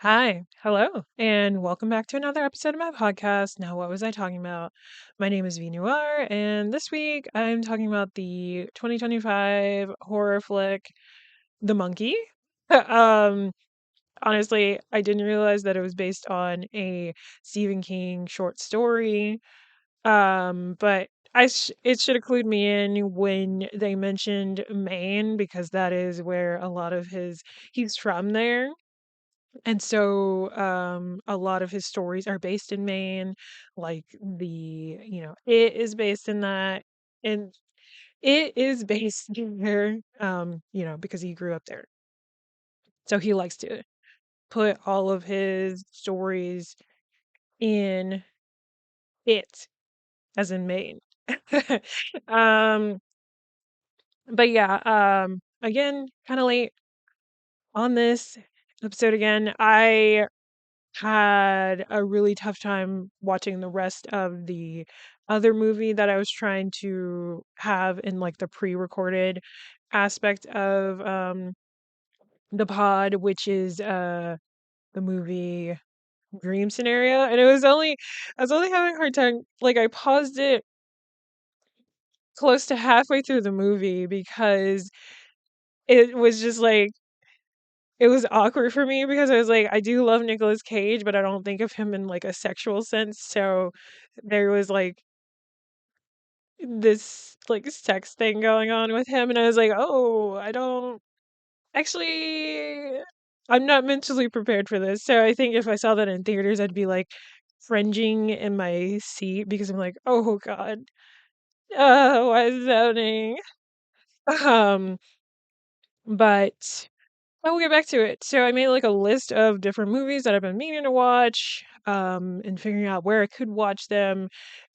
Hi, hello, and welcome back to another episode of my podcast. Now, what was I talking about? My name is V Noir, and this week I'm talking about the 2025 horror flick, The Monkey. um, Honestly, I didn't realize that it was based on a Stephen King short story. But it should have clued me in when they mentioned Maine because that is where a lot of he's from there. And so, a lot of his stories are based in Maine, like it is based in that, and it is based there, because he grew up there. So he likes to put all of his stories in it, as in Maine. Um, but yeah, again, kind of late on this episode again. I had a really tough time watching the rest of the other movie that I was trying to have in like the pre-recorded aspect of the pod, which is the movie Dream Scenario. And I was only having a hard time, like I paused it close to halfway through the movie because it was just like it was awkward for me because I was like, I do love Nicolas Cage, but I don't think of him in like a sexual sense. So there was like this like sex thing going on with him, and I was like, oh, I don't actually, I'm not mentally prepared for this. So I think if I saw that in theaters, I'd be like cringing in my seat because I'm like, oh God, why is this happening? Um, but I will get back to it. So I made like a list of different movies that I've been meaning to watch, and figuring out where I could watch them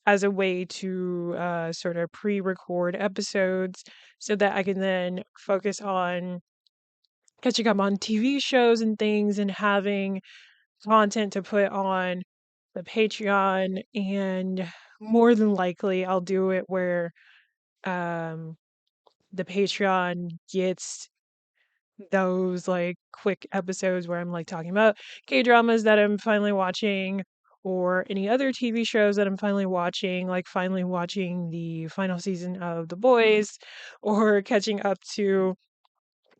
as a way to sort of pre-record episodes so that I can then focus on catching up on TV shows and things and having content to put on the Patreon. And more than likely, I'll do it where um, the Patreon gets those like quick episodes where I'm like talking about K dramas that I'm finally watching or any other TV shows that I'm finally watching, like finally watching the final season of The Boys or catching up to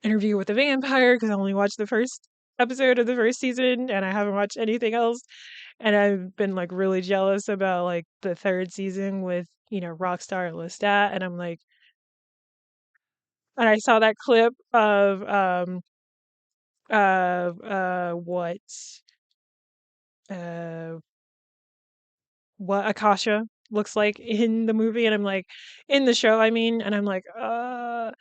Interview with the Vampire because I only watched the first episode of the first season and I haven't watched anything else. And I've been like really jealous about like the third season with, Rockstar Lestat. And I'm like, and I saw that clip of uh what Akasha looks like in the movie, and I'm like, in the show, I mean, and I'm like, uh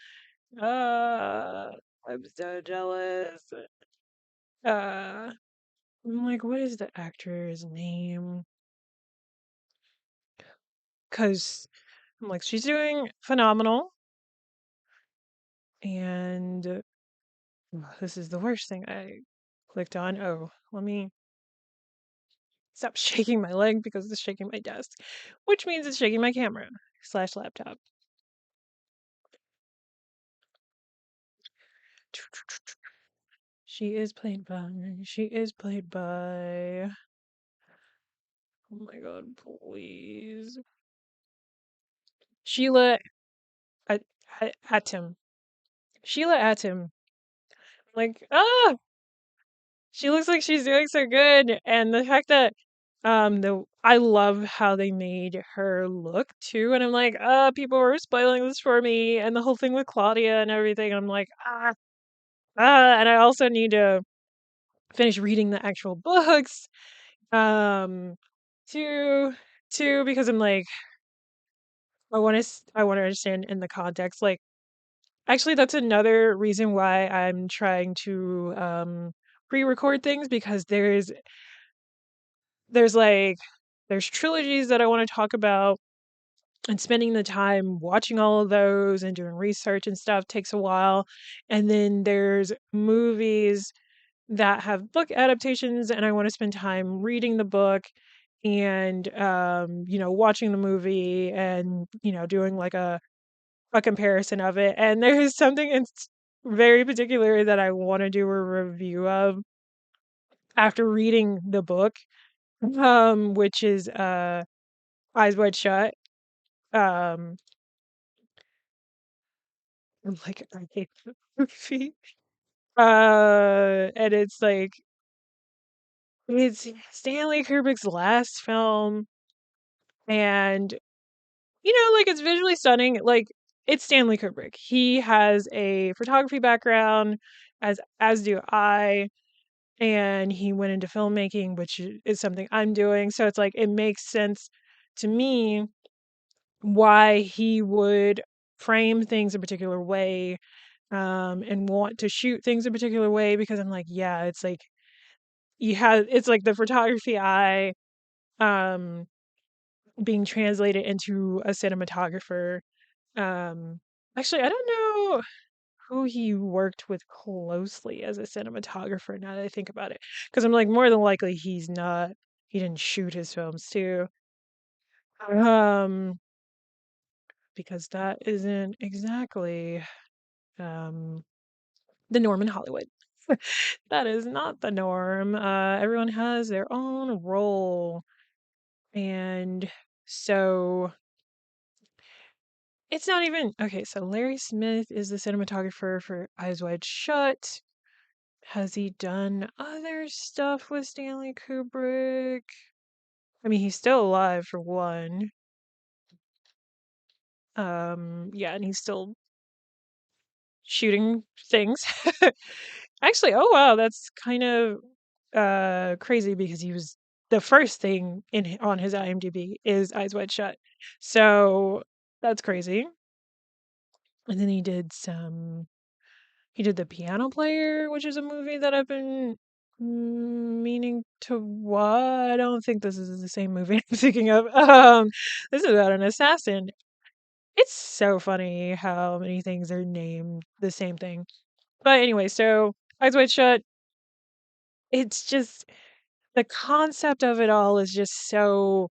I'm so jealous. uh I'm like, what is the actor's name? Because I'm like, she's doing phenomenal. And this is the worst thing I clicked on. Oh, let me stop shaking my leg because it's shaking my desk, which means it's shaking my camera slash laptop. She is played by, oh my god, please. Sheila At- Atim. Sheila Atim. Like, she looks like she's doing so good. And the fact that, I love how they made her look too. And I'm like, people were spoiling this for me. And the whole thing with Claudia and everything. I'm like, and I also need to finish reading the actual books. Um, too, because I'm like, I want to understand in the context. Like, actually, that's another reason why I'm trying to pre-record things because there's like there's trilogies that I want to talk about, and spending the time watching all of those and doing research and stuff takes a while. And then there's movies that have book adaptations, and I want to spend time reading the book and watching the movie and doing like a comparison of it. And there's something very particular that I want to do a review of after reading the book, which is Eyes Wide Shut. Um, like I hate the movie. And it's like it's Stanley Kubrick's last film, and like it's visually stunning. Like it's Stanley Kubrick. He has a photography background, as do I, and he went into filmmaking, which is something I'm doing. So it's like it makes sense to me why he would frame things a particular way, and want to shoot things a particular way, because I'm like, yeah, it's like it's like the photography eye, um being translated into a cinematographer. um Actually, I don't know who he worked with closely as a cinematographer, now that I think about it, because I'm like, more than likely he didn't shoot his films too. um because that isn't exactly um the norm in Hollywood. That is not the norm. Everyone has their own role. And so it's not even okay. So Larry Smith is the cinematographer for Eyes Wide Shut. Has he done other stuff with Stanley Kubrick? I mean, he's still alive for one. Yeah, and he's still shooting things. Actually, oh wow, that's kind of crazy, because he was the first thing on his IMDb is Eyes Wide Shut. So that's crazy. And then he did The Piano Player, which is a movie that I've been meaning to watch. I don't think this is the same movie I'm thinking of. This is about an assassin. It's so funny how many things are named the same thing. But anyway, so Eyes Wide Shut, it's just the concept of it all is just so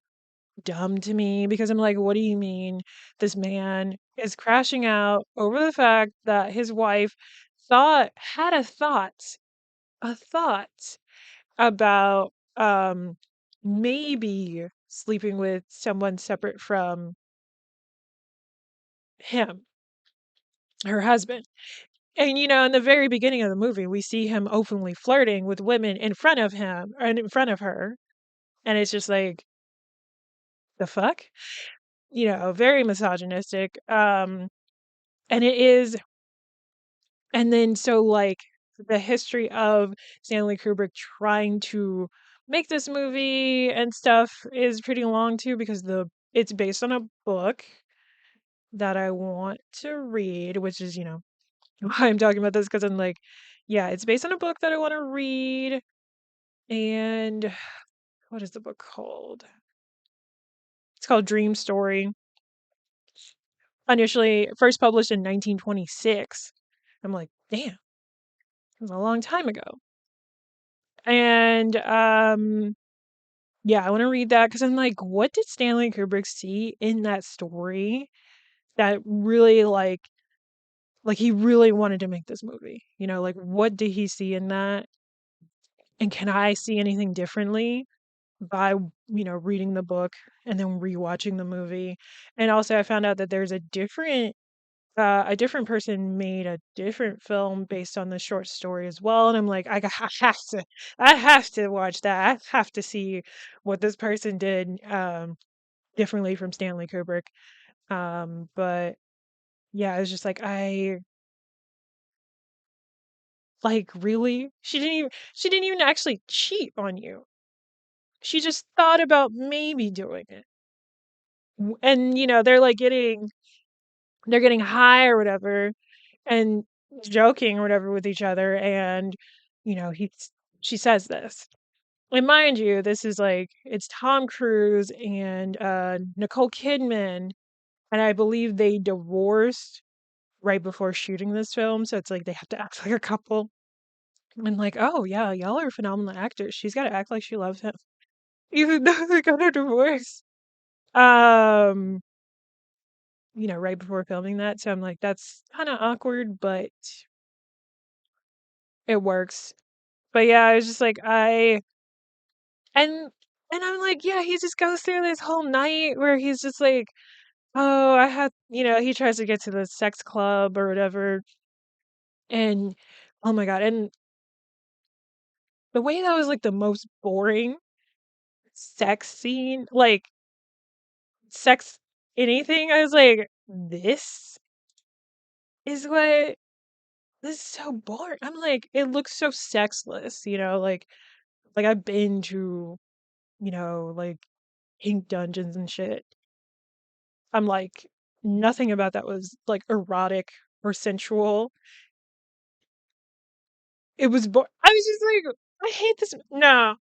dumb to me, because I'm like, what do you mean this man is crashing out over the fact that his wife had a thought about maybe sleeping with someone separate from him, her husband. And in the very beginning of the movie, we see him openly flirting with women in front of him and in front of her. And it's just like, the fuck? Very misogynistic. And it is, and then so like the history of Stanley Kubrick trying to make this movie and stuff is pretty long too, because the it's based on a book that I want to read, which is, why I'm talking about this, because I'm like, yeah, it's based on a book that I want to read. And what is the book called? It's called Dream Story. Initially first published in 1926. I'm like, damn, it was a long time ago. And yeah, I want to read that, because I'm like, what did Stanley Kubrick see in that story that really like he really wanted to make this movie? Like, what did he see in that? And can I see anything differently by, reading the book and then rewatching the movie? And also I found out that there's a different person made a different film based on the short story as well, and I'm like, I have to watch that. I have to see what this person did differently from Stanley Kubrick. But yeah, it's just like, I like, really? She didn't even actually cheat on you. She just thought about maybe doing it. And they're getting high or whatever, and joking or whatever with each other, and he's she says this. And mind you, this is like, it's Tom Cruise and Nicole Kidman, and I believe they divorced right before shooting this film, so it's like they have to act like a couple. And like, oh yeah, y'all are phenomenal actors. She's got to act like she loves him, even though they got a divorce. Um, right before filming that, so I'm like, that's kind of awkward, but it works. But yeah, I was just like, and I'm like, yeah, he just goes through this whole night where he's just like, oh, I had, he tries to get to the sex club or whatever, and oh my God, and the way that was like the most boring sex scene, like sex anything, I was like, is what this is so boring. I'm like, it looks so sexless, like I've been to, like ink dungeons and shit. I'm like, nothing about that was like erotic or sensual. I was just like, I hate this. No,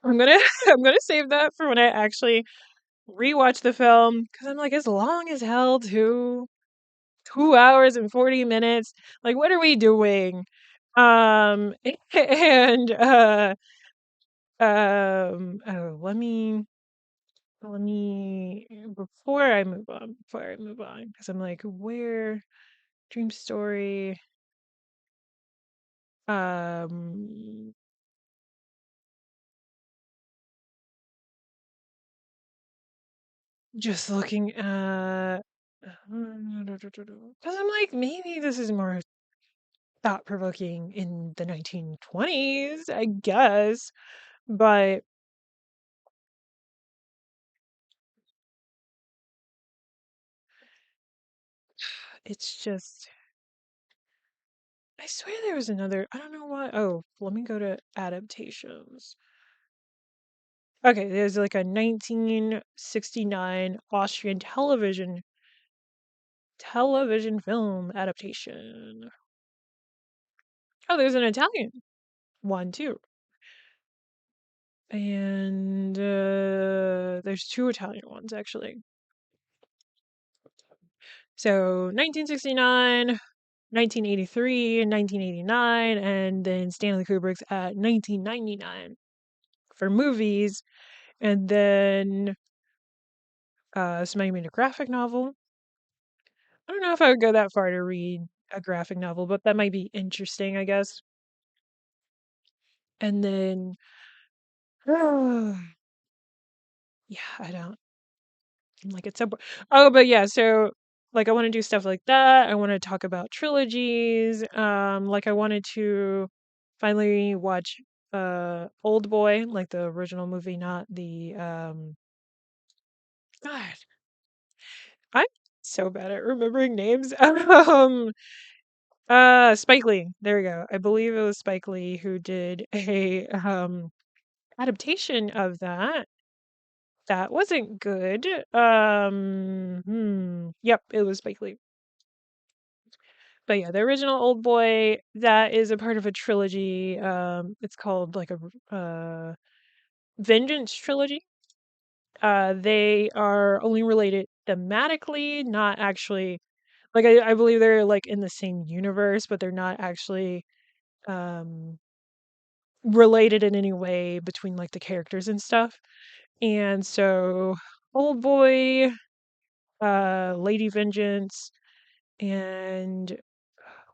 I'm gonna I'm gonna save that for when I actually rewatch the film because I'm like, it's long as hell too. 2 hours and 40 minutes. Like, what are we doing? And oh, let me before I move on, because I'm like, where dream story? Um, just looking at, because I'm like, maybe this is more thought provoking in the 1920s, I guess, but it's just, I swear there was another, I don't know why. Oh, let me go to adaptations. Okay, there's like a 1969 Austrian television film adaptation. Oh, there's an Italian one too. And there's two Italian ones actually. So 1969, 1983, 1989, and then Stanley Kubrick's at 1999 for movies. And then this might mean a graphic novel. I don't know if I would go that far to read a graphic novel, but that might be interesting, I guess. And then, yeah, I don't I'm like it's so. Oh, but yeah, so like I want to do stuff like that. I want to talk about trilogies. Like I wanted to finally watch Old Boy, like the original movie, not the God, I'm so bad at remembering names. Spike Lee. There we go. I believe it was Spike Lee who did a adaptation of that. That wasn't good. Yep, it was Spike Lee. But yeah, the original Old Boy, that is a part of a trilogy. It's called like a Vengeance trilogy. They are only related thematically, not actually like I believe they're like in the same universe, but they're not actually um related in any way between like the characters and stuff. And so Old Boy, Lady Vengeance, and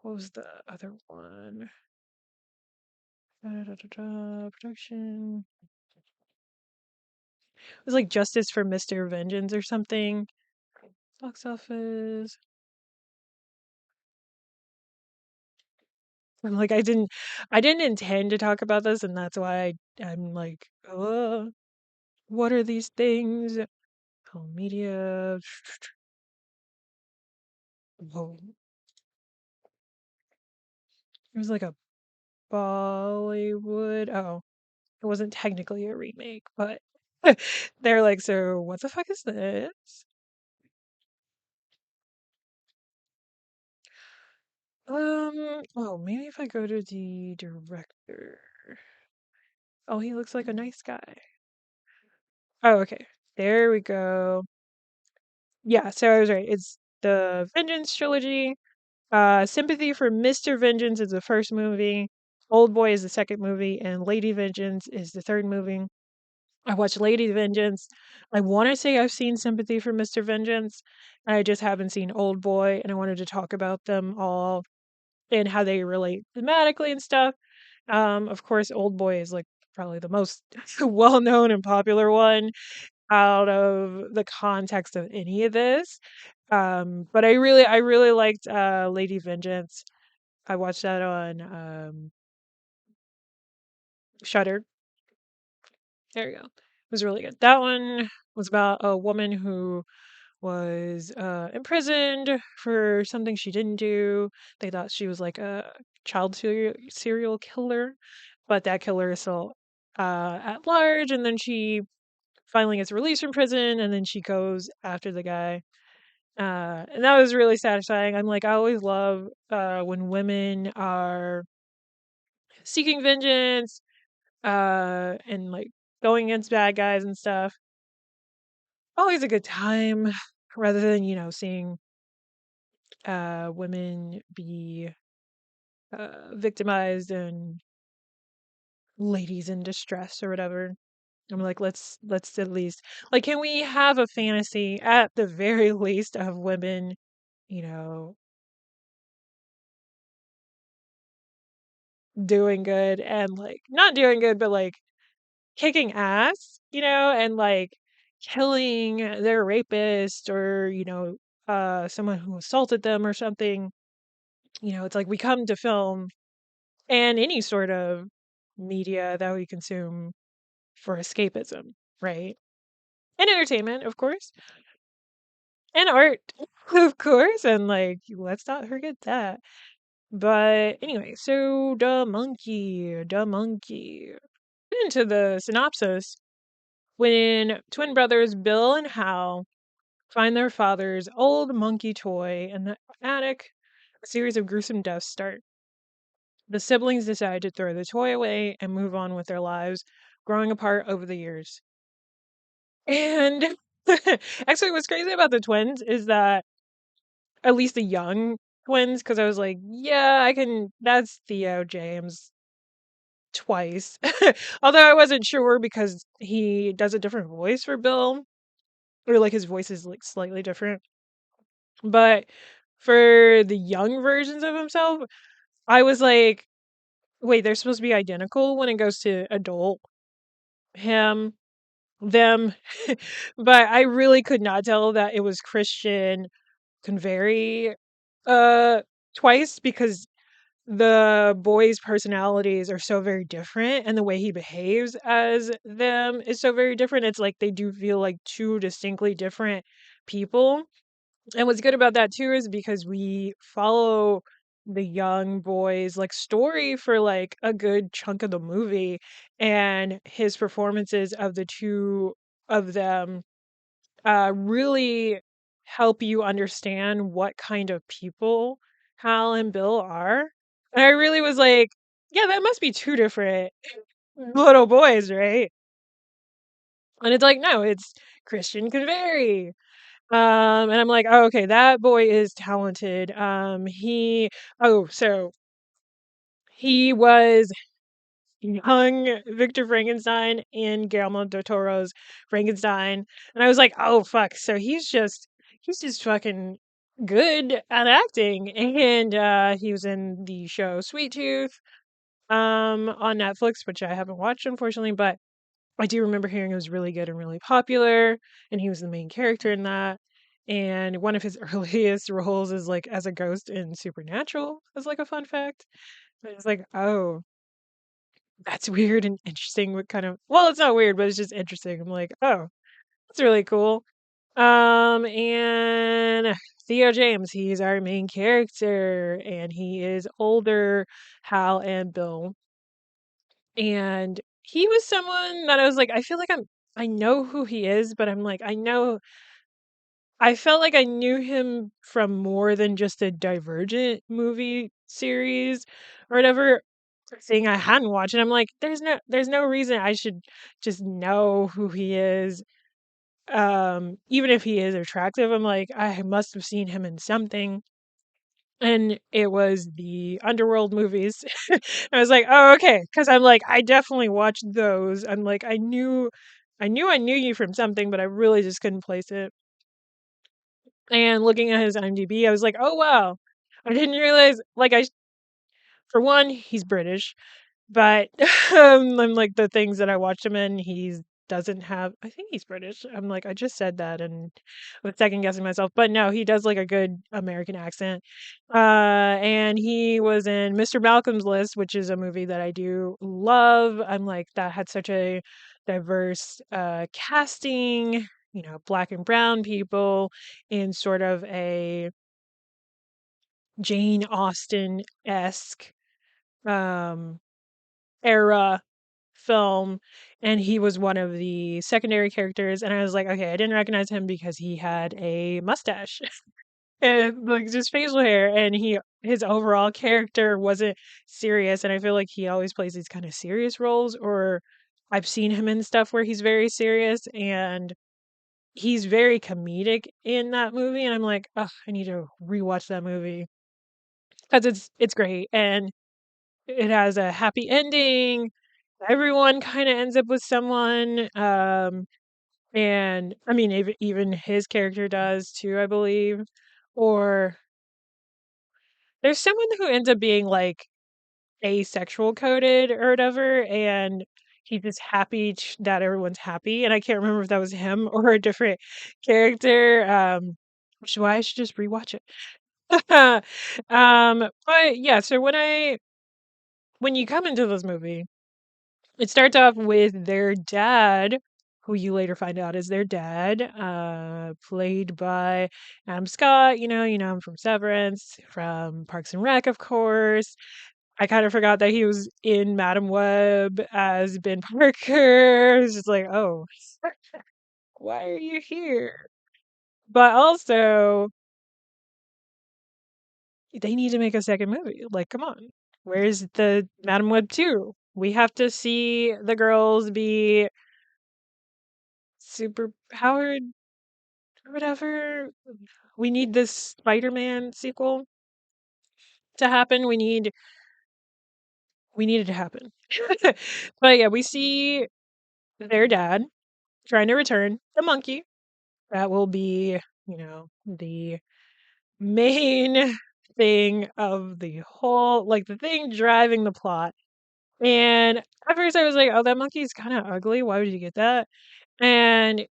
what was the other one? Production. It was like Justice for Mr. Vengeance or something. Box office. I'm like, I didn't intend to talk about this, and that's why I'm like, what are these things? Oh, media. Oh, it was like a Bollywood. Oh, it wasn't technically a remake, but they're like, so what the fuck is this? Oh, maybe if I go to the director. Oh, he looks like a nice guy. Oh, okay. There we go. Yeah, so I was right. It's the Vengeance trilogy. Sympathy for Mr. Vengeance is the first movie. Old Boy is the second movie, and Lady Vengeance is the third movie. I watched Lady Vengeance. I want to say I've seen Sympathy for Mr. Vengeance. I just haven't seen Old Boy, and I wanted to talk about them all and how they relate thematically and stuff. Of course, Old Boy is like probably the most well known and popular one out of the context of any of this. But I really liked Lady Vengeance. I watched that on Shudder. There you go. It was really good. That one was about a woman who was imprisoned for something she didn't do. They thought she was like a child serial killer, but that killer is still at large. And then she finally gets released from prison, and then she goes after the guy. And that was really satisfying. I'm like, I always love when women are seeking vengeance and like going against bad guys and stuff. Always a good time rather than, seeing women be victimized and ladies in distress or whatever. I'm like, let's at least like, can we have a fantasy at the very least of women, you know, doing good and like not doing good, but like kicking ass, and like killing their rapist or, someone who assaulted them or something. It's like we come to film and any sort of media that we consume for escapism, right? And entertainment, of course, and art, of course, and like let's not forget that. But anyway, so the monkey. Into the synopsis, when twin brothers Bill and Hal find their father's old monkey toy in the attic, a series of gruesome deaths start. The siblings decide to throw the toy away and move on with their lives, growing apart over the years. And actually, what's crazy about the twins is that at least the young twins, because I was like, yeah, that's Theo James twice. Although I wasn't sure because he does a different voice for Bill, or like his voice is like slightly different. But for the young versions of himself, I was like, wait, they're supposed to be identical when it goes to adult him, them. But I really could not tell that it was Christian Convery uh twice because the boys' personalities are so very different and the way he behaves as them is so very different. It's like they do feel like two distinctly different people. And what's good about that too is because we follow the young boy's like story for like a good chunk of the movie, and his performances of the two of them really help you understand what kind of people Hal and Bill are. And I really was like, yeah, that must be two different little boys, right? And it's like, no, it's Christian Convery. And I'm like, oh, okay, that boy is talented. So he was young Victor Frankenstein in Guillermo del Toro's Frankenstein, and I was like, oh fuck, so he's just fucking good at acting, and he was in the show Sweet Tooth, on Netflix, which I haven't watched unfortunately, but I do remember hearing it was really good and really popular, and he was the main character in that. And one of his earliest roles is like as a ghost in Supernatural, as like a fun fact. And it's like, oh, that's weird and interesting. What kind of, well, it's not weird, but it's just interesting. I'm like, oh, that's really cool. And Theo James, he's our main character, and he is older, Hal and Bill. And he was someone that I was like, I feel like I know who he is, but I'm like, I felt like I knew him from more than just a Divergent movie series or whatever thing I hadn't watched. And I'm like, there's no reason I should just know who he is. Even if he is attractive, I'm like, I must have seen him in something. And it was the Underworld movies. I was like, "Oh, okay," because 'cause I'm like, I definitely watched those. I'm like, I knew you from something, but I really just couldn't place it. And looking at his IMDb, I was like, "Oh, wow." I didn't realize, like, for one, he's British. But I'm like the things that I watched him in, he doesn't have. I think he's British. I'm like I just said that and I was second guessing myself, but no, he does like a good American accent. And he was in Mr. Malcolm's List, which is a movie that I do love. I'm like that had such a diverse casting. You know, black and brown people in sort of a Jane Austen esque um era film, and he was one of the secondary characters, and I was like, okay, I didn't recognize him because he had a mustache and like just facial hair, and his overall character wasn't serious, and I feel like he always plays these kind of serious roles, or I've seen him in stuff where he's very serious, and he's very comedic in that movie, and I'm like, oh, I need to rewatch that movie because it's great, and it has a happy ending. Everyone kind of ends up with someone, and I mean, even his character does too, I believe. Or there's someone who ends up being like asexual coded or whatever, and he's just happy that everyone's happy. And I can't remember if that was him or a different character. Which is why I should just rewatch it. But yeah, so when you come into this movie, it starts off with their dad, who you later find out is their dad, played by Adam Scott. You know him from Severance, from Parks and Rec, of course. I kind of forgot that he was in Madam Web as Ben Parker. It's just like, oh, why are you here? But also, they need to make a second movie. Like, come on. Where's the Madam Web 2? We have to see the girls be super powered or whatever. We need this Spider-Man sequel to happen. We need it to happen. But yeah, we see their dad trying to return the monkey. That will be, the main thing of the whole, like the thing driving the plot. And at first I was like, oh, that monkey's kind of ugly. Why would you get that? And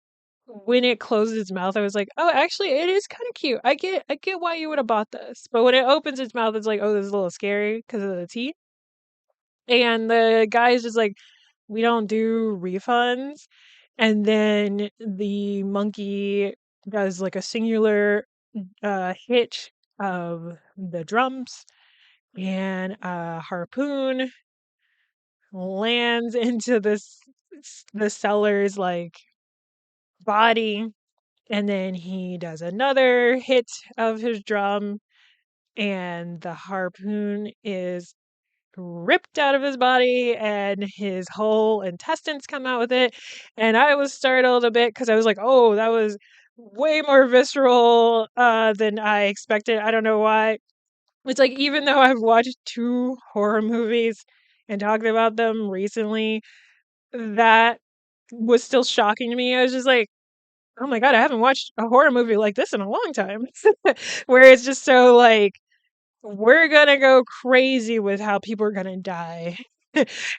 when it closes its mouth, I was like, "Oh, actually, it is kind of cute. I get why you would have bought this." But when it opens its mouth, it's like, "Oh, this is a little scary because of the teeth." And the guy is just like, "We don't do refunds." And then the monkey does like a singular hit of the drums, and a harpoon lands into the seller's like body. And then he does another hit of his drum, and the harpoon is ripped out of his body, and his whole intestines come out with it. And I was startled a bit because I was like, oh, that was way more visceral than I expected. I don't know why. It's like, even though I've watched two horror movies and talked about them recently, that was still shocking to me. I was just like, oh my god, I haven't watched a horror movie like this in a long time. Where it's just so like, we're gonna go crazy with how people are gonna die.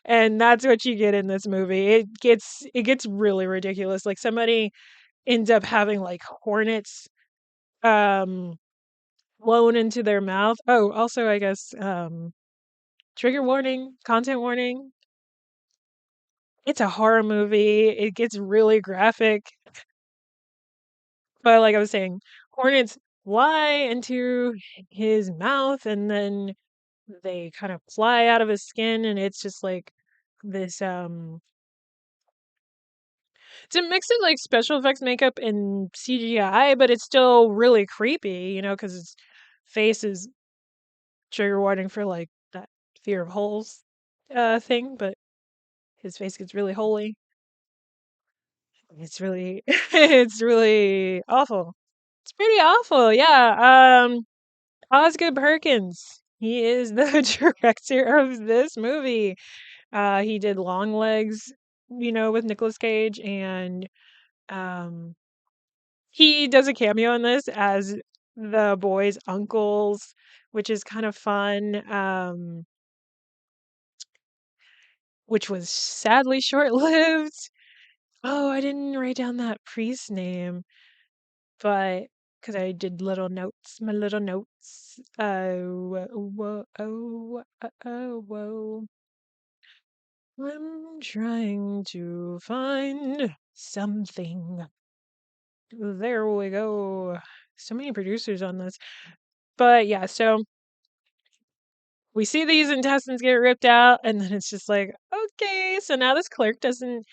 And that's what you get in this movie. It gets really ridiculous. Like somebody ends up having like hornets um blown into their mouth. Oh, also I guess trigger warning, content warning. It's a horror movie. It gets really graphic. But like I was saying, hornets fly into his mouth, and then they kind of fly out of his skin, and it's just like this it's a mix of like special effects makeup and CGI, but it's still really creepy, because his face is trigger warning for like that fear of holes thing, but his face gets really holy. It's really it's really awful. It's pretty awful, yeah. Osgood Perkins. He is the director of this movie. He did Long Legs, with Nicolas Cage, and um, he does a cameo in this as the boys' uncles, which is kind of fun. which was sadly short-lived. Oh, I didn't write down that priest's name, but because I did little notes, my little notes. Oh, whoa, oh, oh, whoa. I'm trying to find something. There we go. So many producers on this. But yeah, so we see these intestines get ripped out, and then it's just like, okay, so now this clerk doesn't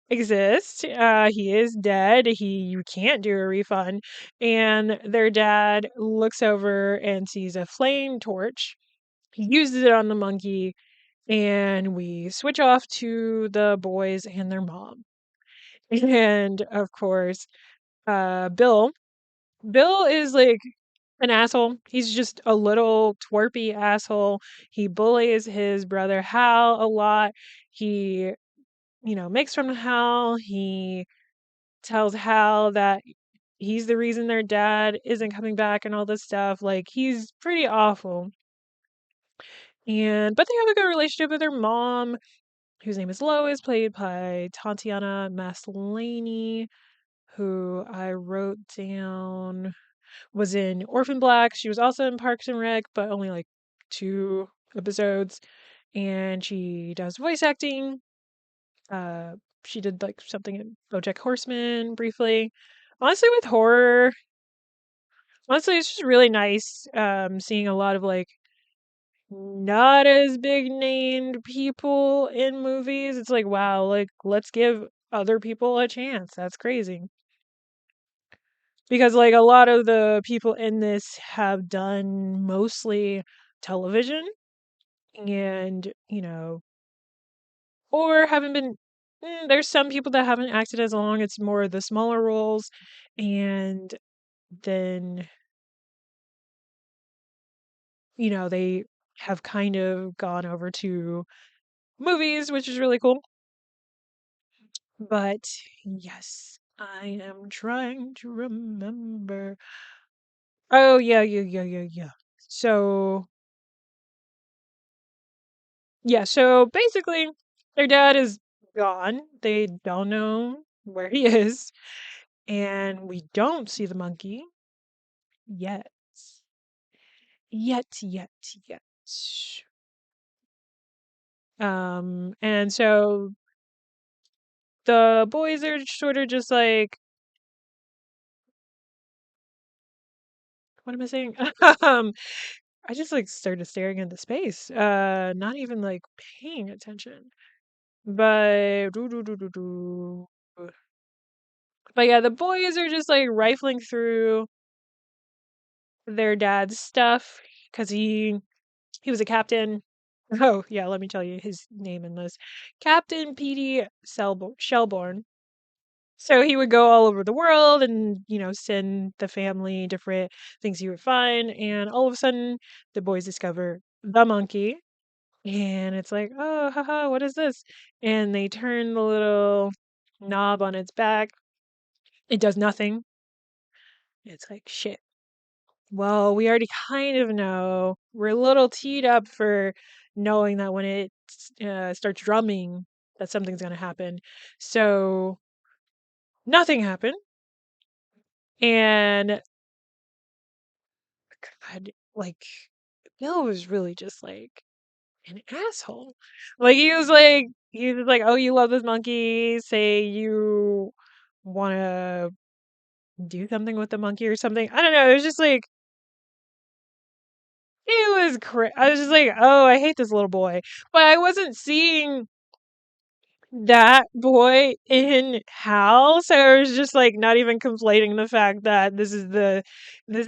exist. He is dead. You can't do a refund. And their dad looks over and sees a flame torch. He uses it on the monkey, and we switch off to the boys and their mom. And of course, Bill. Bill is like an asshole. He's just a little twerpy asshole. He bullies his brother Hal a lot. He, makes fun of Hal. He tells Hal that he's the reason their dad isn't coming back and all this stuff. Like, he's pretty awful. But they have a good relationship with their mom, whose name is Lois, played by Tatiana Maslany, who I wrote down was in Orphan Black. She was also in Parks and Rec, but only like 2 episodes. And she does voice acting. Uh, she did like something in BoJack Horseman briefly. Honestly, with horror, honestly, it's just really nice seeing a lot of like not as big named people in movies. It's like, wow, like let's give other people a chance. That's crazy. Because like a lot of the people in this have done mostly television and, or haven't been there's some people that haven't acted as long. It's more the smaller roles and then, they have kind of gone over to movies, which is really cool. But yes, I am trying to remember. Oh, yeah, yeah, yeah, yeah, yeah. So, yeah, so basically, their dad is gone. They don't know where he is, and we don't see the monkey yet. Yet. And so the boys are sort of just like, what am I saying? um, I just like started staring into space, not even like paying attention. But but yeah, the boys are just like rifling through their dad's stuff because he was a captain. Oh yeah, let me tell you his name in this. Captain Petey Shelbourne. So he would go all over the world and, send the family different things he would find. And all of a sudden, the boys discover the monkey. And it's like, oh, haha, what is this? And they turn the little knob on its back. It does nothing. It's like, shit. Well, we already kind of know. We're a little teed up for knowing that when it starts drumming, that something's going to happen. So nothing happened. And God, like, Bill was really just like an asshole. Like he was like, "Oh, you love this monkey. Say you want to do something with the monkey or something." I don't know. It was just like it was I was just like, "Oh, I hate this little boy." But I wasn't seeing that boy in Hal, so I was just like not even conflating the fact that this is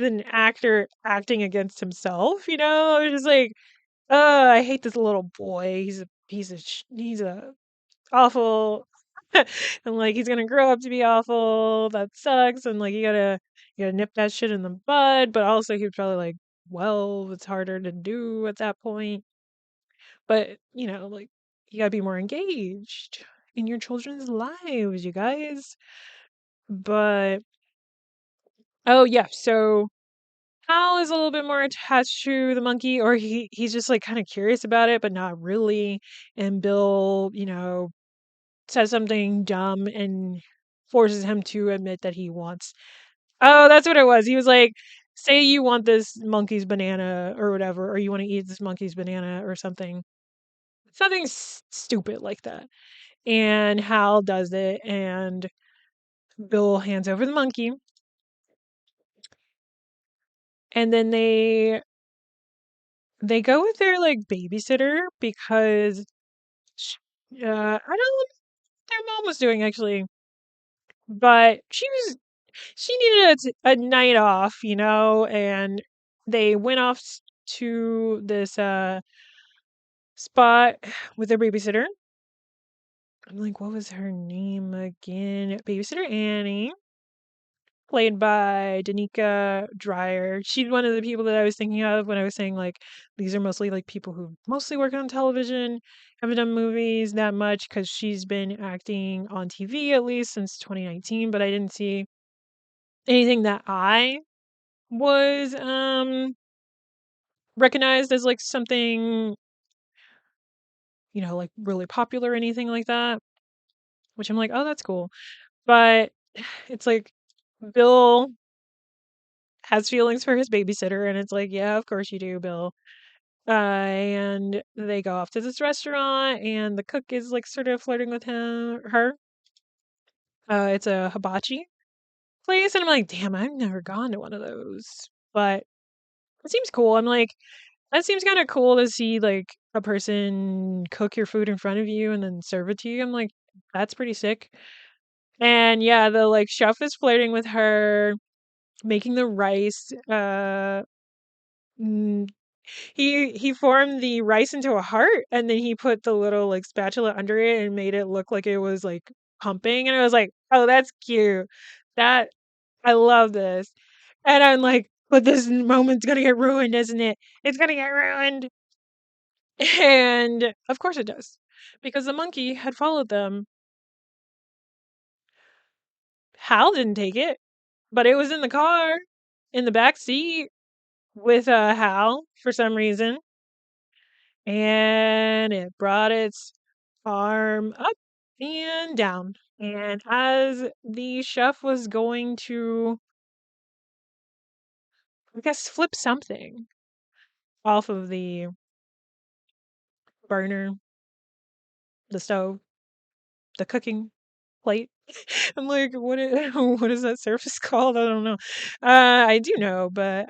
an actor acting against himself, I was just like, I hate this little boy. He's a piece of he's a awful and like he's gonna grow up to be awful. That sucks. And like you gotta nip that shit in the bud. But also he was probably like, well, it's harder to do at that point. But like you gotta be more engaged in your children's lives, you guys. But oh yeah, so Hal is a little bit more attached to the monkey, or he's just like kind of curious about it, but not really. And Bill, says something dumb and forces him to admit that he wants. Oh, that's what it was. He was like, "Say you want this monkey's banana or whatever, or you want to eat this monkey's banana or something." Something stupid like that. And Hal does it, and Bill hands over the monkey, and then they go with their like babysitter because sh I don't know what their mom was doing actually, but she needed a night off, and they went off to this spot with their babysitter. I'm like, what was her name again? Babysitter Annie, played by Danica Dreyer. She's one of the people that I was thinking of when I was saying like these are mostly like people who mostly work on television, haven't done movies that much because she's been acting on TV at least since 2019, but I didn't see anything that I was recognized as like something, like really popular or anything like that, which I'm like, oh, that's cool. But it's like Bill has feelings for his babysitter, and it's like, yeah, of course you do, Bill. And they go off to this restaurant, and the cook is like sort of flirting with her. It's a hibachi place, and I'm like, damn, I've never gone to one of those, but it seems cool. I'm like, that seems kind of cool to see like a person cook your food in front of you and then serve it to you. I'm like, that's pretty sick. And yeah, the like chef is flirting with her, making the rice. Mm, he formed the rice into a heart, and then he put the little like spatula under it and made it look like it was like pumping. And I was like, oh, that's cute. That I love this. And I'm like, but this moment's gonna get ruined, isn't it? It's gonna get ruined. And of course it does, because the monkey had followed them. Hal didn't take it, but it was in the car, in the back seat with Hal for some reason, and it brought its arm up and down. And as the chef was going to, I guess, flip something off of the burner, the stove, the cooking plate. I'm like, what is that surface called? I don't know. I do know, but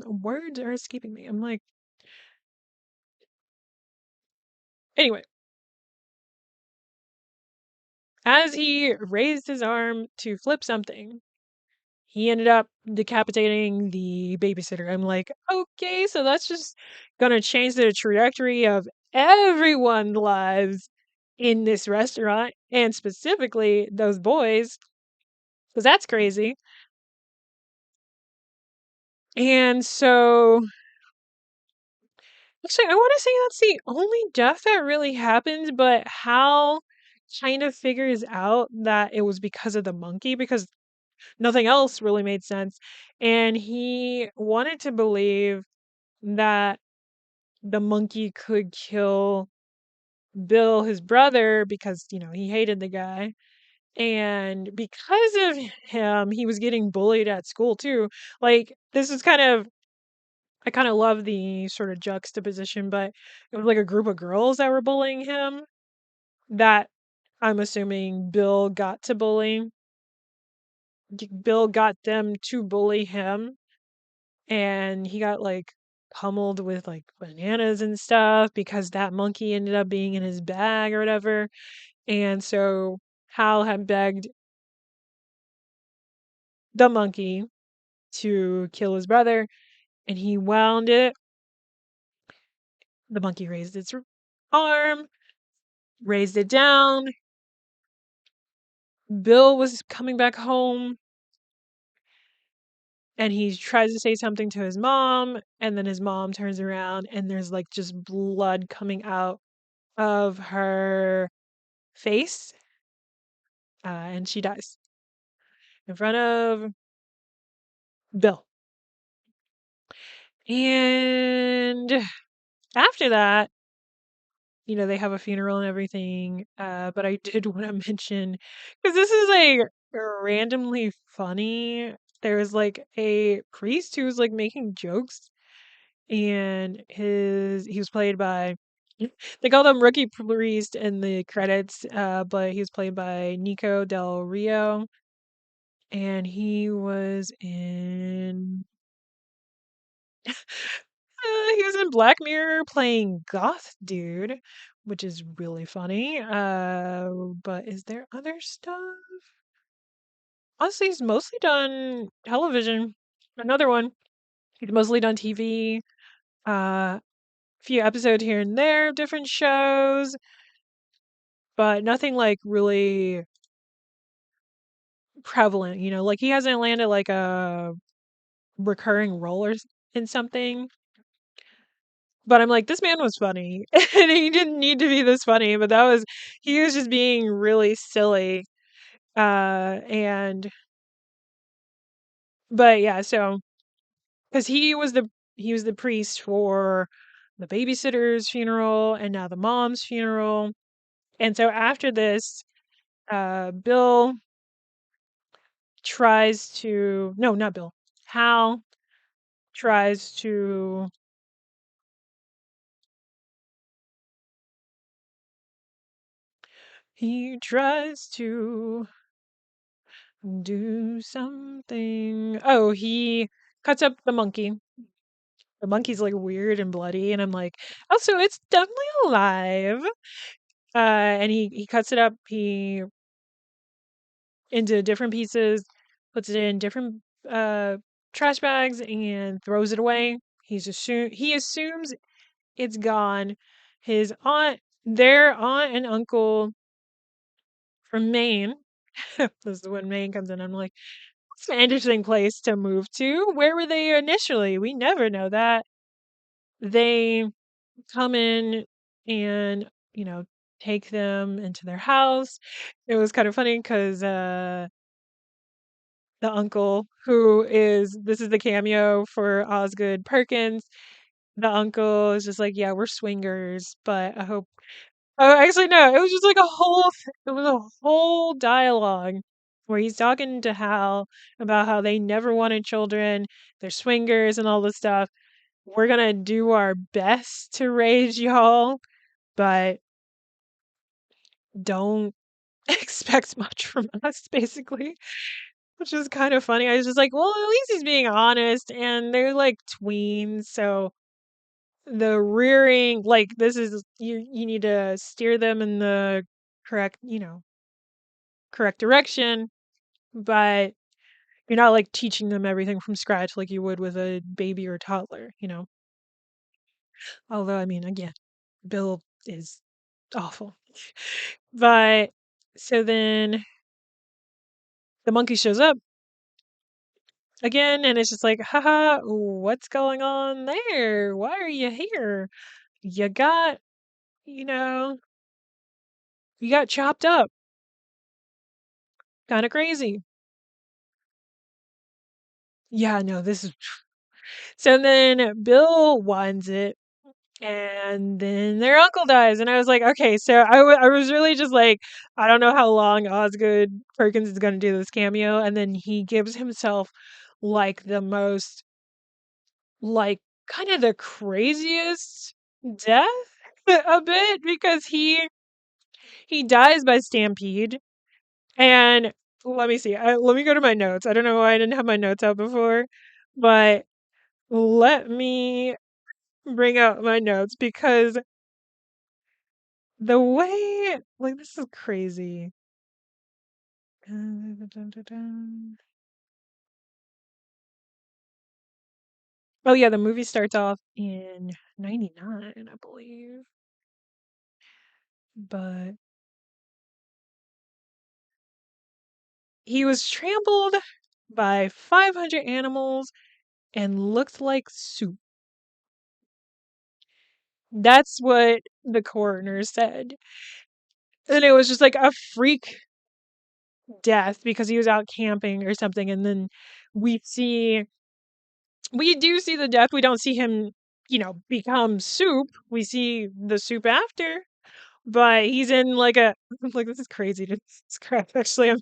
words are escaping me. I'm like, anyway, as he raised his arm to flip something, he ended up decapitating the babysitter. I'm like, okay, so that's just gonna change the trajectory of everyone's lives in this restaurant, and specifically those boys, because that's crazy. And so, actually, I want to say that's the only death that really happens, but Hal kind of figures out that it was because of the monkey, because nothing else really made sense. And he wanted to believe that the monkey could kill Bill, his brother, because, he hated the guy. And because of him, he was getting bullied at school too. Like, this is I kind of love the sort of juxtaposition, but it was like a group of girls that were bullying him that I'm assuming Bill got them to bully him, and he got like pummeled with like bananas and stuff because that monkey ended up being in his bag or whatever. And so Hal had begged the monkey to kill his brother, and he wound it. The monkey raised its arm, raised it down. Bill was coming back home, and he tries to say something to his mom, and then his mom turns around and there's like just blood coming out of her face, and she dies in front of Bill. And after that, they have a funeral and everything. But I did want to mention, because this is like randomly funny. There was like a priest who was like making jokes, and he was played by, they called him Rookie Priest in the credits, but he was played by Nico Del Rio, and he was in Black Mirror playing Goth Dude, which is really funny. But is there other stuff? Honestly, he's mostly done television. Another one. He's mostly done TV. A few episodes here and there of different shows, but nothing like really prevalent. Like he hasn't landed like a recurring role in something. But I'm like, this man was funny, and he didn't need to be this funny, but he was just being really silly. And but yeah, so because he was the priest for the babysitter's funeral and now the mom's funeral, and so after this, Bill tries to no, not Bill, Hal tries to he tries to do something. Oh, he cuts up the monkey. The monkey's like weird and bloody, and I'm like, oh, so it's definitely alive. And he cuts it up. He into different pieces, puts it in different uh trash bags, and throws it away. He assumes it's gone. His aunt, their aunt and uncle from Maine. This is when Maine comes in. I'm like, it's an interesting place to move to. Where were they initially? We never know that. They come in and, take them into their house. It was kind of funny because the uncle, this is the cameo for Osgood Perkins. The uncle is just like, yeah, we're swingers, but I hope. Oh, actually, no, it was just like it was a whole dialogue where he's talking to Hal about how they never wanted children, they're swingers and all this stuff. We're gonna do our best to raise y'all, but don't expect much from us, basically, which is kind of funny. I was just like, well, at least he's being honest, and they're like tweens, so the rearing, like, this is you need to steer them in the correct, correct direction, but you're not like teaching them everything from scratch like you would with a baby or toddler. Although, I mean, again, Bill is awful. But so then the monkey shows up again, and it's just like, haha, what's going on there? Why are you here? You got, you know, you got chopped up. Kind of crazy. Yeah, no, this is. So then Bill winds it, and then their uncle dies, and I was like, okay, so I was really just like, I don't know how long Osgood Perkins is going to do this cameo, and then he gives himself like the most, like, kind of the craziest death a bit, because he dies by stampede. And let me see, let me go to my notes. I don't know why I didn't have my notes out before, but let me bring out my notes, because the way, like, this is crazy. Oh yeah, the movie starts off in 99, I believe. But he was trampled by 500 animals and looked like soup. That's what the coroner said. And it was just like a freak death because he was out camping or something. And then we see we do see the death. We don't see him, become soup. We see the soup after, but he's in like a. I'm like, this is crazy to describe. Actually, I'm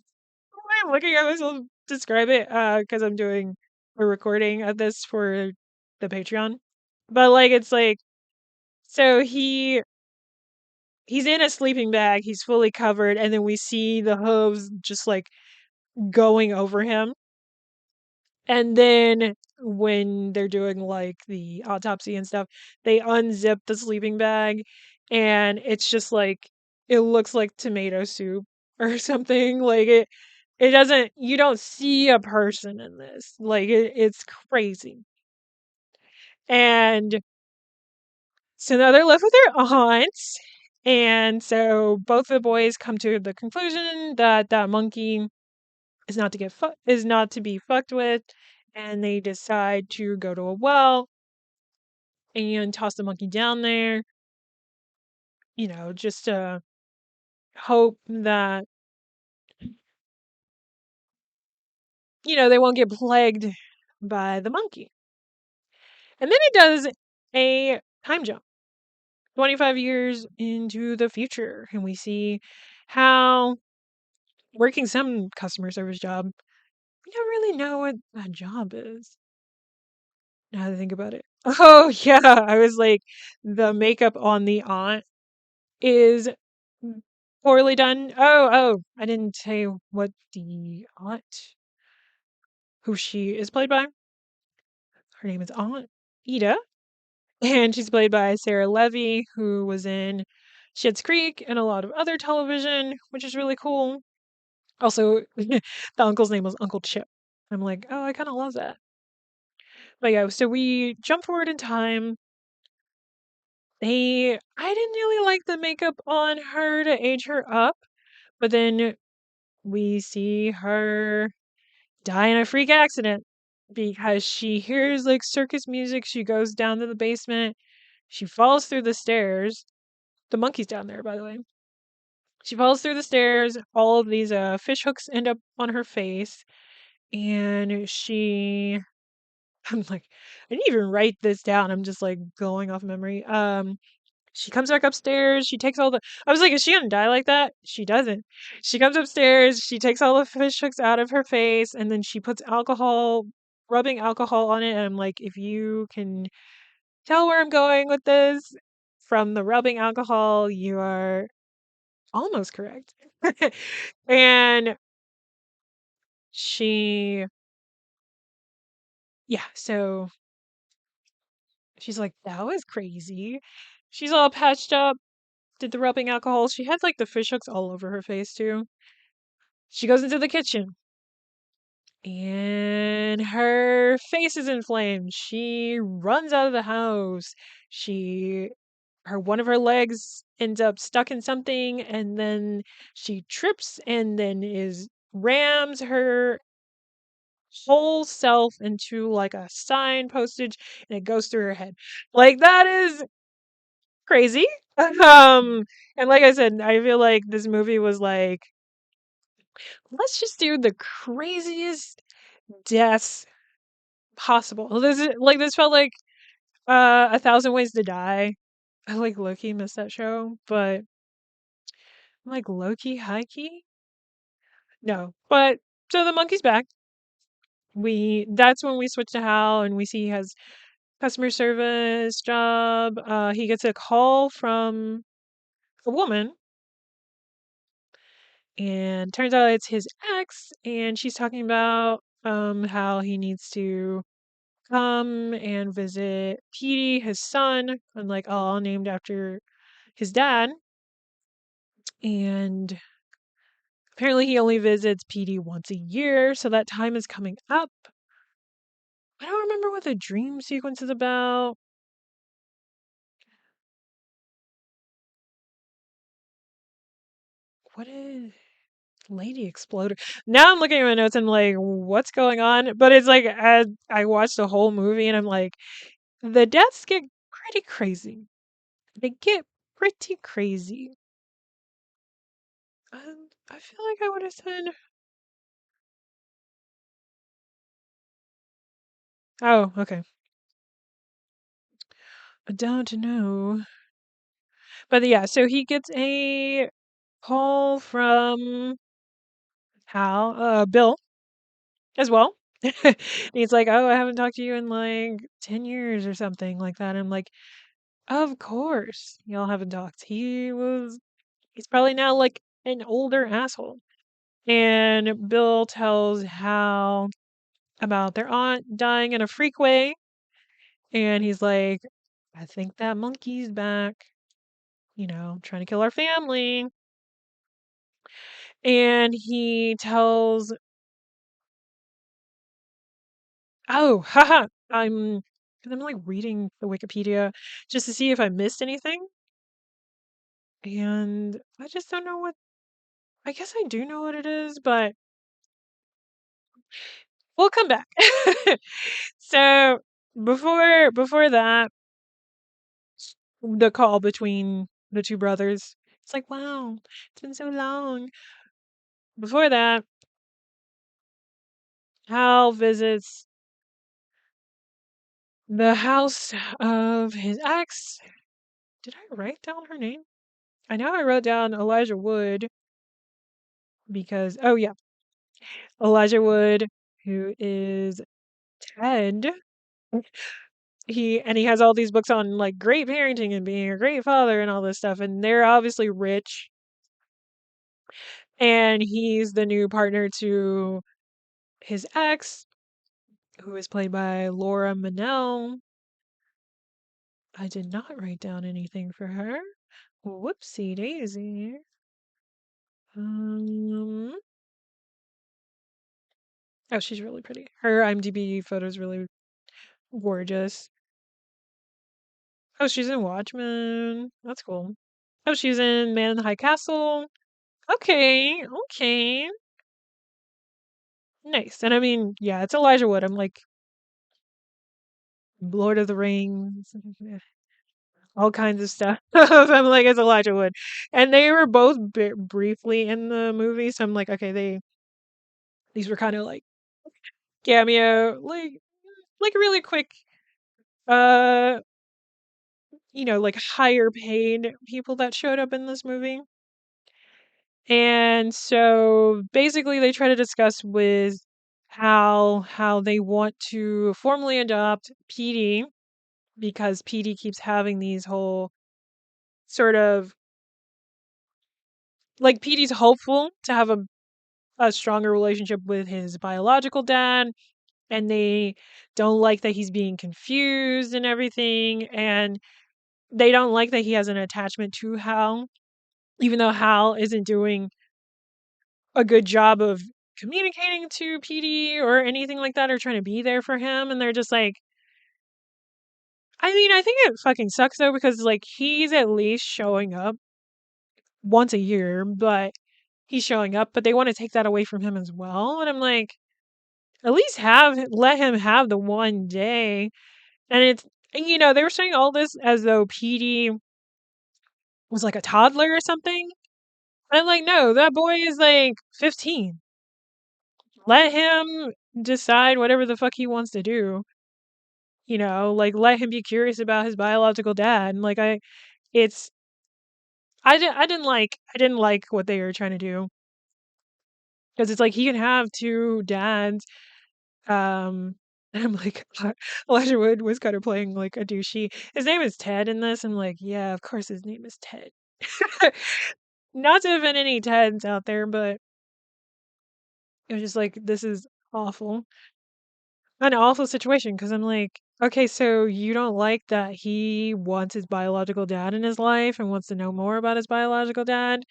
looking at myself describe it because I'm doing a recording of this for the Patreon. But like, it's like so he's in a sleeping bag. He's fully covered, and then we see the hooves just like going over him. And then when they're doing like the autopsy and stuff, they unzip the sleeping bag and it's just like it looks like tomato soup or something. Like it doesn't you don't see a person in this. Like it's crazy. And so now they're left with their aunts. And so both the boys come to the conclusion that that monkey is not to be fucked with, and they decide to go to a well and toss the monkey down there, just to hope that they won't get plagued by the monkey. And then it does a time jump 25 years into the future, and we see how working some customer service job, we don't really know what that job is. Now that I think about it. Oh yeah, I was like, the makeup on the aunt is poorly done. Oh, I didn't say what the aunt, who she is played by. Her name is Aunt Ida, and she's played by Sarah Levy, who was in Schitt's Creek and a lot of other television, which is really cool. Also, the uncle's name was Uncle Chip. I'm like, oh, I kind of love that. But yeah, so we jump forward in time. I didn't really like the makeup on her to age her up, but then we see her die in a freak accident because she hears like circus music. She goes down to the basement. She falls through the stairs. The monkey's down there, by the way. She falls through the stairs. All of these fish hooks end up on her face, and I'm like, I didn't even write this down. I'm just like going off memory. She comes back upstairs. She takes all the. I was like, is she gonna die like that? She doesn't. She comes upstairs. She takes all the fish hooks out of her face, and then she puts rubbing alcohol on it. And I'm like, if you can tell where I'm going with this from the rubbing alcohol, you are almost correct. And she, yeah. So she's like, that was crazy. She's all patched up. Did the rubbing alcohol. She had like the fish hooks all over her face too. She goes into the kitchen and her face is inflamed. She runs out of the house. She her one of her legs ends up stuck in something and then she trips and then is rams her whole self into like a sign postage and it goes through her head. Like that is crazy. And like I said, I feel like this movie was like, let's just do the craziest deaths possible. This felt like A Thousand Ways to Die. I like Loki missed that show, but I'm like Loki high key? No. But so the monkey's back. We That's when we switch to Hal and we see he has customer service job. He gets a call from a woman and turns out it's his ex and she's talking about how he needs to come and visit Petey, his son, and like all named after his dad. And apparently he only visits Petey once a year, so that time is coming up. I don't remember what the dream sequence is about. What is Lady Exploder? Now I'm looking at my notes and like, what's going on? But it's like as I watched the whole movie and I'm like, the deaths get pretty crazy. They get pretty crazy. I feel like I would have said Oh, okay. I don't know. But yeah, so he gets a call from Bill as well. He's like, "Oh, I haven't talked to you in like 10 years or something like that." I'm like, "Of course, y'all haven't talked. He's probably now like an older asshole." And Bill tells Hal about their aunt dying in a freak way. And he's like, "I think that monkey's back, trying to kill our family." And he tells, oh, haha, because I'm like reading the Wikipedia just to see if I missed anything. And I just don't know I guess I do know what it is, but we'll come back. So before that, the call between the two brothers, it's like, wow, it's been so long. Before that, Hal visits the house of his ex. Did I write down her name? I know I wrote down Elijah Wood because, oh yeah, Elijah Wood, who is Ted. He has all these books on like great parenting and being a great father and all this stuff, and they're obviously rich. And he's the new partner to his ex, who is played by Laura Manel. I did not write down anything for her. Whoopsie daisy. Um, oh, she's really pretty. Her IMDb photo is really gorgeous. Oh, she's in Watchmen. That's cool. Oh, she's in Man in the High Castle. Okay, okay. Nice. And I mean, yeah, it's Elijah Wood. I'm like, Lord of the Rings, all kinds of stuff. I'm like, it's Elijah Wood. And they were both briefly in the movie. So I'm like, okay, these were kind of like cameo, like really quick, uh, like higher paid people that showed up in this movie. And so basically they try to discuss with how they want to formally adopt Petey because Petey keeps having these whole sort of like Petey's hopeful to have a stronger relationship with his biological dad, and they don't like that he's being confused and everything, and they don't like that he has an attachment to Hal, even though Hal isn't doing a good job of communicating to Petey or anything like that or trying to be there for him. And they're just like, I mean, I think it fucking sucks though because like he's at least showing up once a year, but he's showing up, but they want to take that away from him as well. And I'm like, at least let him have the one day. And they were saying all this as though Petey was like a toddler or something. And I'm like, no, that boy is like 15. Let him decide whatever the fuck he wants to do. Like let him be curious about his biological dad. And like it's I didn't like what they were trying to do because it's like he can have two dads. And I'm like, Elijah Wood was kind of playing like a douchey. His name is Ted in this. I'm like, yeah, of course his name is Ted. Not to offend any Teds out there, but it was just like, this is awful. An awful situation because I'm like, okay, so you don't like that he wants his biological dad in his life and wants to know more about his biological dad?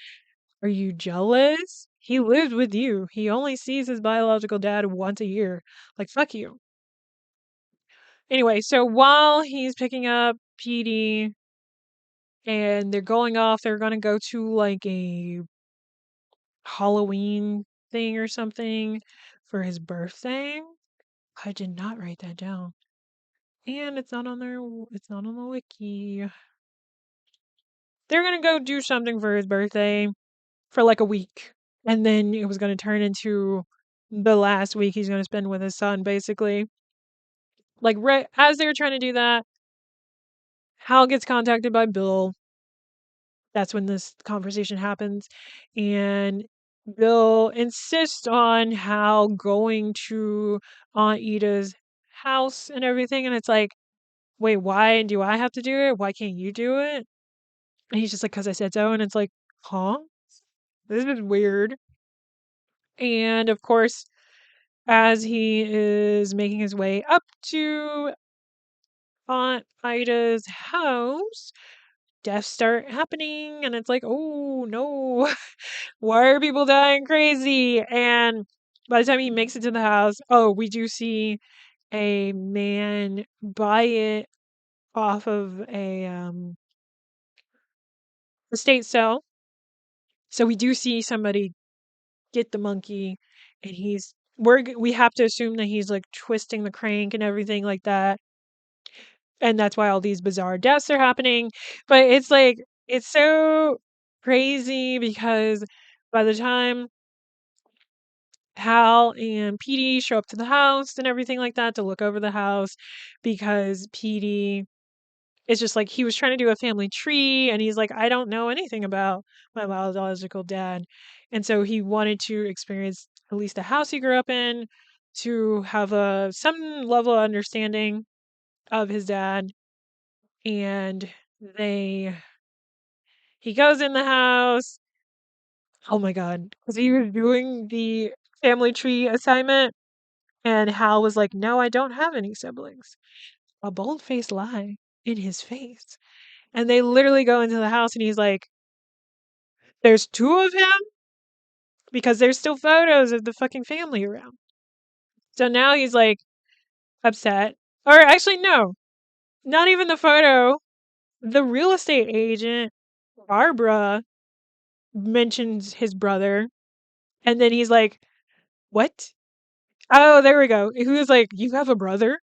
Are you jealous? He lives with you. He only sees his biological dad once a year. Like, fuck you. Anyway, so while he's picking up Petey and they're going off, they're gonna go to like a Halloween thing or something for his birthday. I did not write that down. And it's not on the wiki. They're gonna go do something for his birthday for like a week. And then it was gonna turn into the last week he's gonna spend with his son, basically. Like right as they were trying to do that, Hal gets contacted by Bill. That's when this conversation happens. And Bill insists on Hal going to Aunt Ida's house and everything. And it's like, wait, why do I have to do it? Why can't you do it? And he's just like, because I said so. And it's like, huh? This is weird. And of course, as he is making his way up to Aunt Ida's house, deaths start happening. And it's like, oh no, why are people dying crazy? And by the time he makes it to the house, oh, we do see a man buy it off of a estate sale. So we do see somebody get the monkey, and we have to assume that he's like twisting the crank and everything like that, and that's why all these bizarre deaths are happening. But it's like it's so crazy because by the time Hal and Petey show up to the house and everything like that to look over the house, because Petey is just like he was trying to do a family tree, and he's like, I don't know anything about my biological dad. And so he wanted to experience at least the house he grew up in to have some level of understanding of his dad. And they he goes in the house. Oh my god, because he was doing the family tree assignment, and Hal was like, no, I don't have any siblings. A bold-faced lie in his face. And they literally go into the house, and he's like, there's two of him because there's still photos of the fucking family around. So now he's like upset. Or actually, no, not even the photo. The real estate agent, Barbara, mentions his brother. And then he's like, what? Oh, there we go. He was like, you have a brother?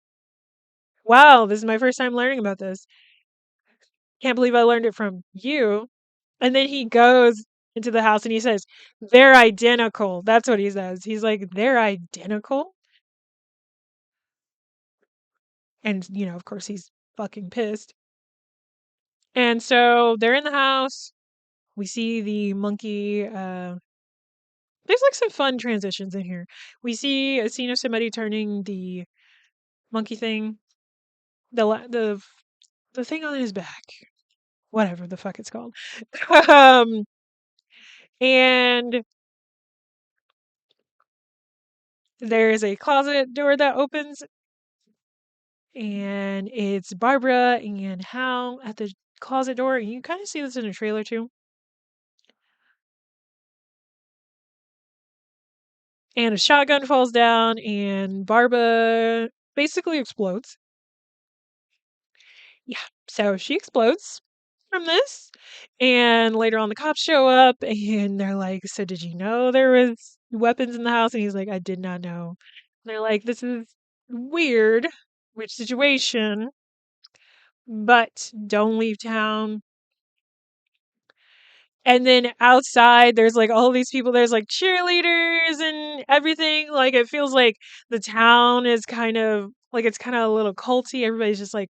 Wow, this is my first time learning about this. Can't believe I learned it from you. And then he goes into the house and he says, they're identical. That's what he says. He's like, they're identical. And, of course, he's fucking pissed. And so they're in the house. We see the monkey. There's like some fun transitions in here. We see a scene of somebody turning the monkey thing, the thing on his back, whatever the fuck it's called. um, and there is a closet door that opens, and it's Barbara and Hal at the closet door. And you kind of see this in the trailer too. And a shotgun falls down, and Barbara basically explodes. Yeah, so she explodes from this. And later on, the cops show up, and they're like, "So did you know there was weapons in the house?" And he's like, "I did not know." And they're like, "This is weird, which situation, but don't leave town." And then outside, there's like all these people. There's like cheerleaders and everything. Like it feels like the town is kind of like it's kind of a little culty. Everybody's just like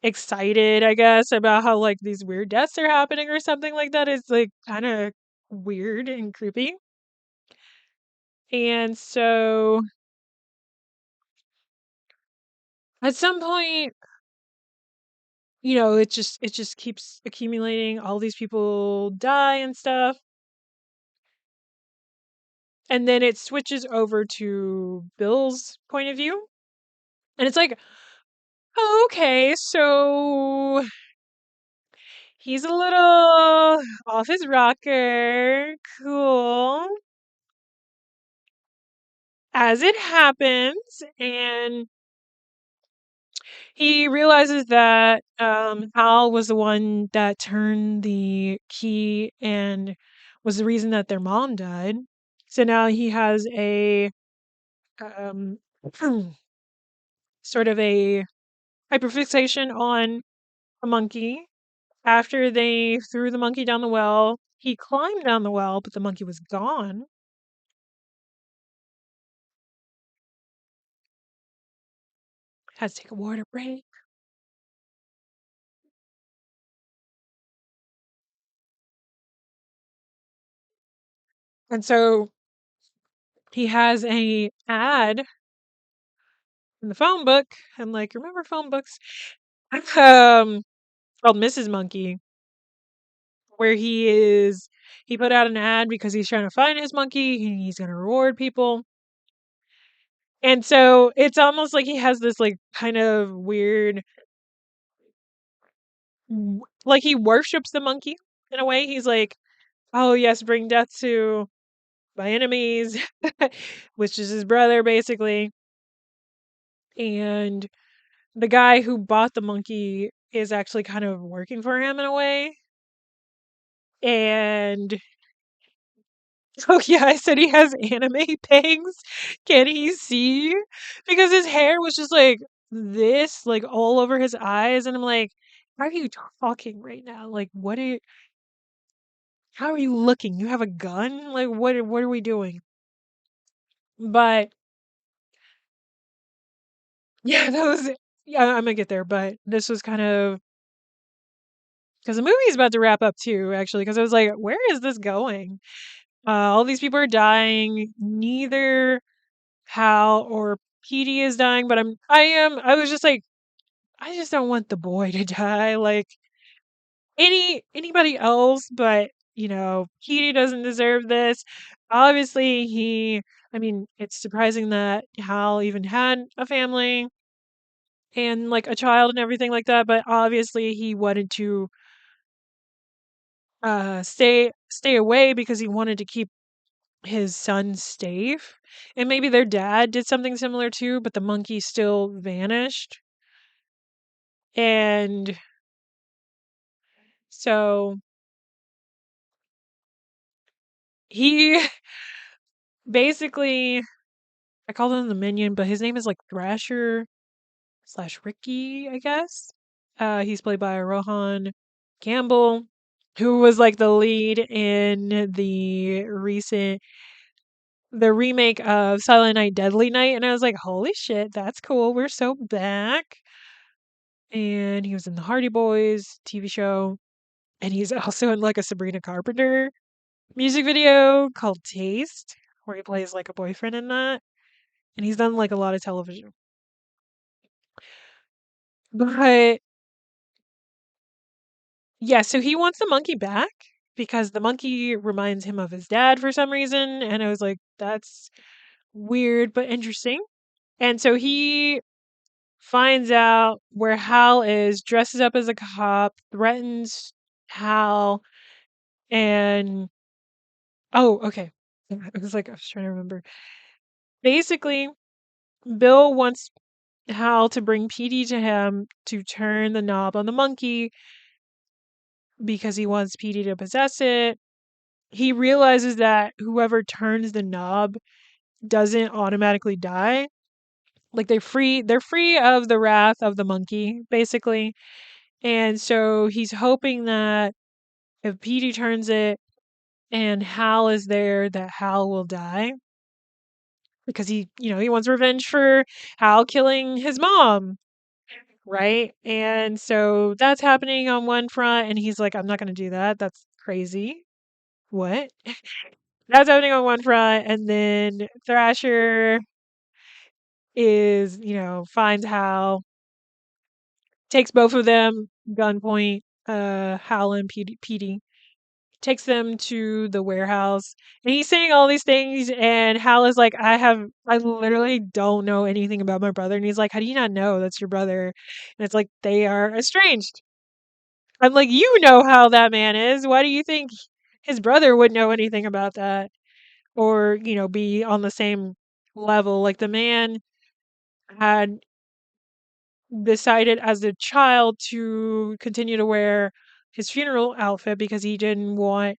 excited, I guess, about how like these weird deaths are happening or something like that. It's like kind of weird and creepy. And so at some point, it just keeps accumulating. All these people die and stuff. And then it switches over to Bill's point of view. And it's like, oh, okay, so he's a little off his rocker. Cool. As it happens, and he realizes that Hal was the one that turned the key and was the reason that their mom died. So now he has a um, sort of a hyperfixation on a monkey. After they threw the monkey down the well, he climbed down the well, but the monkey was gone. Had to take a water break. And so he has a ad in the phone book. I'm like, remember phone books? Um, called Mrs. Monkey, where he put out an ad because he's trying to find his monkey and he's gonna reward people. And so it's almost like he has this like kind of weird like he worships the monkey in a way. He's like, oh yes, bring death to my enemies, which is his brother basically. And the guy who bought the monkey is actually kind of working for him in a way. And oh yeah, I said he has anime bangs. Can he see? Because his hair was just like this, like all over his eyes, and I'm like, why are you talking right now? Like, how are you looking? You have a gun? Like, what are we doing? But yeah, that was yeah, I'm gonna get there, but this was kind of because the movie's about to wrap up too, actually, because I was like, where is this going? All these people are dying. Neither Hal or Petey is dying, but I was just like, I just don't want the boy to die. Like anybody else, but Petey doesn't deserve this. Obviously, I mean, it's surprising that Hal even had a family and like a child and everything like that, but obviously he wanted to stay away because he wanted to keep his son safe. And maybe their dad did something similar too, but the monkey still vanished. And so he basically, I called him the minion, but his name is like Thrasher slash Ricky, I guess. He's played by Rohan Campbell, who was like the lead in the remake of Silent Night, Deadly Night, and I was like, holy shit, that's cool. We're so back. And he was in the Hardy Boys TV show, and he's also in like a Sabrina Carpenter music video called Taste, where he plays like a boyfriend in that. And he's done like a lot of television. But yeah, so he wants the monkey back because the monkey reminds him of his dad for some reason. And I was like, that's weird but interesting. And so he finds out where Hal is, dresses up as a cop, threatens Hal, and oh, okay. I was trying to remember. Basically, Bill wants Hal to bring Petey to him to turn the knob on the monkey because he wants Petey to possess it. He realizes that whoever turns the knob doesn't automatically die. Like they're free of the wrath of the monkey, basically. And so he's hoping that if Petey turns it and Hal is there, that Hal will die. Because he wants revenge for Hal killing his mom, right? And so that's happening on one front, and he's like, I'm not going to do that. That's crazy. What? That's happening on one front, and then Thrasher finds Hal, takes both of them gunpoint, Hal and Petey, takes them to the warehouse, and he's saying all these things, and Hal is like, I literally don't know anything about my brother, and he's like, how do you not know that's your brother? And it's like, they are estranged. I'm like, you know how that man is. Why do you think his brother would know anything about that? Or, be on the same level? Like, the man had decided as a child to continue to wear his funeral outfit because he thought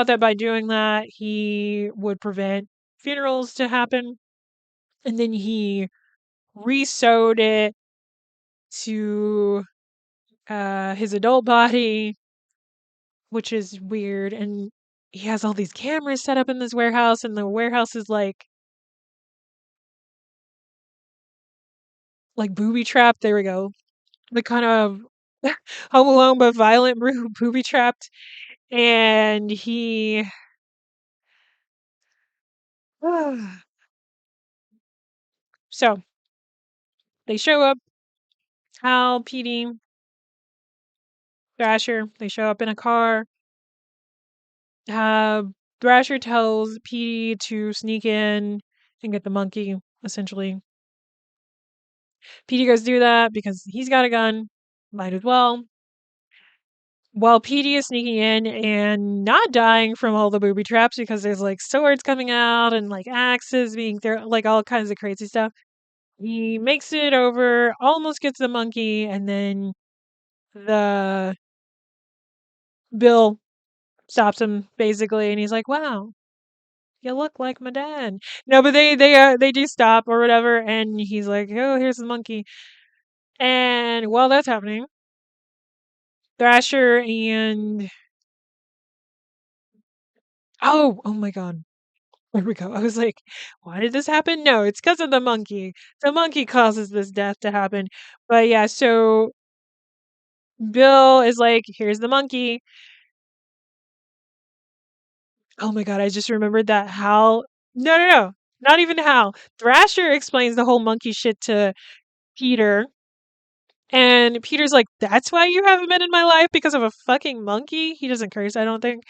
that by doing that, he would prevent funerals to happen. And then he re-sewed it to his adult body, which is weird. And he has all these cameras set up in this warehouse, and the warehouse is like like booby trapped. There we go. Like kind of Home Alone, but violent booby trapped. And he, so they show up. Hal, Petey, Thrasher. They show up in a car. Uh, Thrasher tells Petey to sneak in and get the monkey. Essentially, Petey goes do that because he's got a gun. Might as well. While Petey is sneaking in and not dying from all the booby traps because there's like swords coming out and like axes being thrown, like all kinds of crazy stuff. He makes it over, almost gets the monkey, and then the Bill stops him basically, and he's like, "Wow, you look like my dad." No, but they do stop or whatever, and he's like, "Oh, here's the monkey." And while that's happening, Thrasher and oh my god. There we go. I was like, why did this happen? No, it's because of the monkey. The monkey causes this death to happen. But yeah, so Bill is like, here's the monkey. Oh my god, I just remembered that Hal. No. Not even Hal. Thrasher explains the whole monkey shit to Peter. And Peter's like, that's why you haven't been in my life because of a fucking monkey? He doesn't curse, I don't think.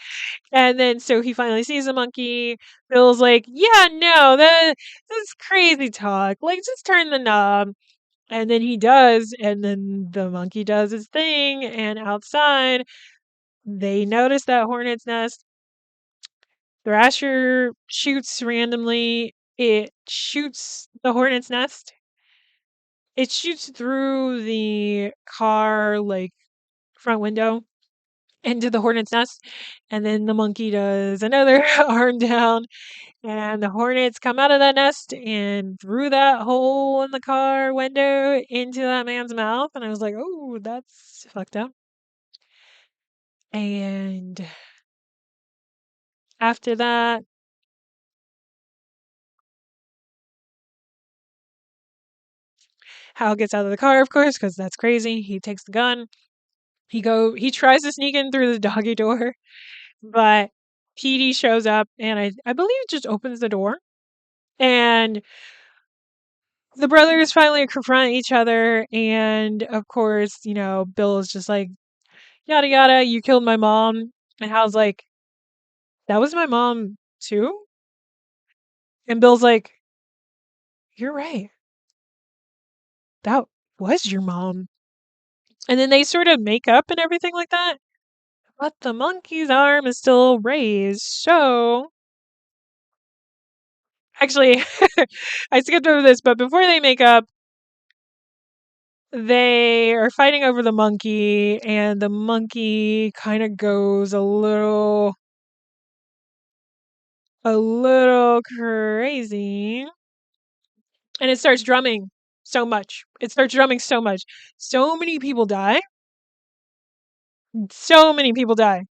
And then so he finally sees a monkey. Bill's like, yeah, no, that's crazy talk. Like, just turn the knob. And then he does, and then the monkey does his thing, and outside they notice that hornet's nest. Thrasher shoots randomly. It shoots the hornet's nest. It shoots through the car, like front window into the hornet's nest. And then the monkey does another arm down, and the hornets come out of that nest and through that hole in the car window into that man's mouth. And I was like, oh, that's fucked up. And after that, Hal gets out of the car, of course, because that's crazy. He takes the gun. He tries to sneak in through the doggy door, but Petey shows up, and I believe just opens the door. And the brothers finally confront each other, and of course, Bill is just like, yada yada, you killed my mom. And Hal's like, that was my mom too? And Bill's like, you're right. That was your mom. And then they sort of make up and everything like that. But the monkey's arm is still raised, so actually I skipped over this, but before they make up, they are fighting over the monkey, and the monkey kind of goes a little crazy, and it starts drumming so much. It starts drumming so much. So many people die. So many people die.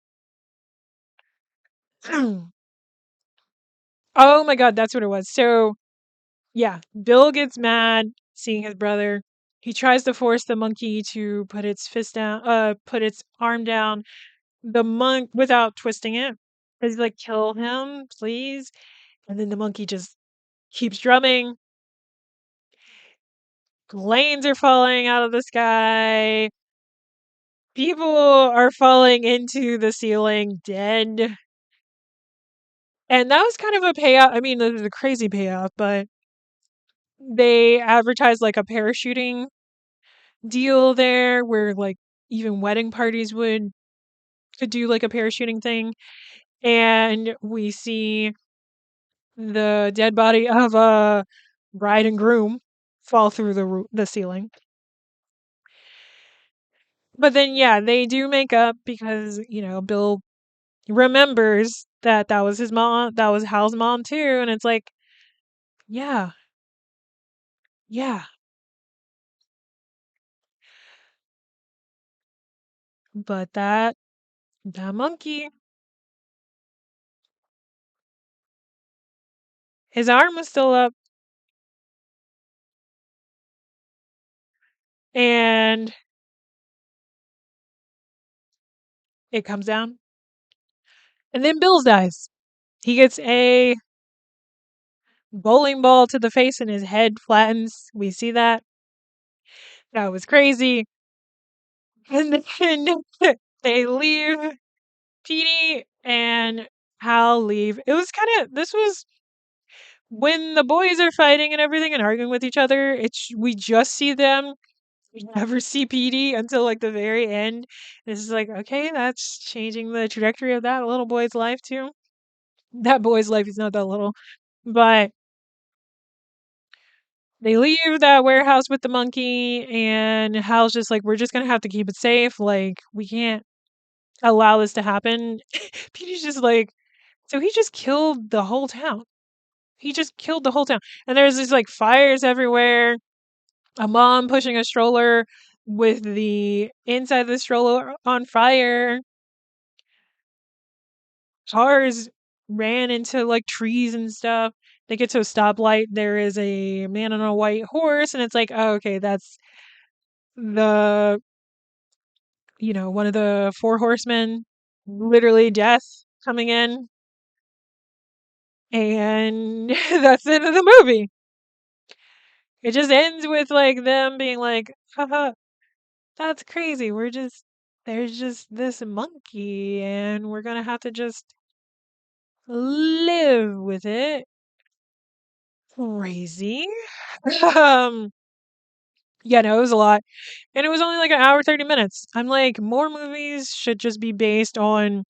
Oh my god, that's what it was. So, yeah, Bill gets mad seeing his brother. He tries to force the monkey to put its fist down, put its arm down. The monk without twisting it. He's like, kill him, please. And then the monkey just keeps drumming. Planes are falling out of the sky. People are falling into the ceiling dead. And that was kind of a payout. I mean, this is a crazy payoff, but they advertised like a parachuting deal there where like even wedding parties could do like a parachuting thing. And we see the dead body of a bride and groom fall through the ceiling. But then yeah, they do make up because, Bill remembers that that was his mom, that was Hal's mom too, and it's like, yeah, yeah. But that monkey, his arm was still up. and it comes down. And then Bills dies. He gets a bowling ball to the face and his head flattens. We see that. That was crazy. And then they leave. Petey and Hal leave. It was kind of, this was when the boys are fighting and everything and arguing with each other. We just see them. We never see Petey until like the very end. This is like, okay, that's changing the trajectory of that little boy's life too. That boy's life is not that little, but they leave that warehouse with the monkey, and Hal's just like, we're just gonna have to keep it safe. Like, we can't allow this to happen. Petey's just like, so he just killed the whole town. He just killed the whole town. And there's these like fires everywhere. A mom pushing a stroller with the inside of the stroller on fire. Cars ran into like trees and stuff. They get to a stoplight. There is a man on a white horse, and it's like, oh, okay, that's the, one of the four horsemen, literally death coming in. And that's the end of the movie. It just ends with like them being like, haha, that's crazy. There's just this monkey, and we're gonna have to just live with it. Crazy. um, yeah, no, it was a lot. And it was only like an hour, 30 minutes. I'm like, more movies should just be based on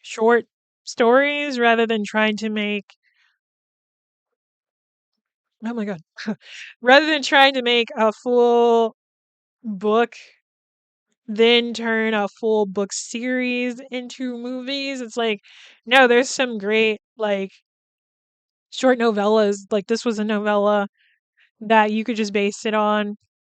short stories rather than trying to make, oh my God, rather than trying to make a full book, then turn a full book series into movies. It's like, no, there's some great like short novellas. Like this was a novella that you could just base it on.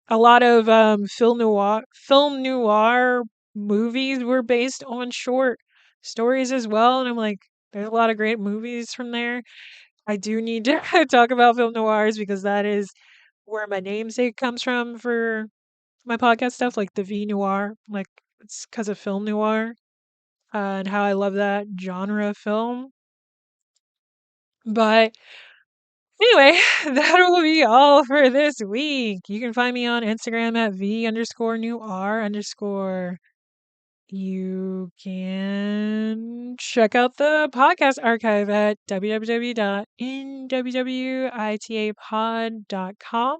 A lot of film noir movies were based on short stories as well. And I'm like, there's a lot of great movies from there. I do need to talk about film noirs because that is where my namesake comes from for my podcast stuff, like the V noir. Like it's because of film noir and how I love that genre of film. But anyway, that will be all for this week. You can find me on Instagram at V_new_R_. You can check out the podcast archive at www.nwwitapod.com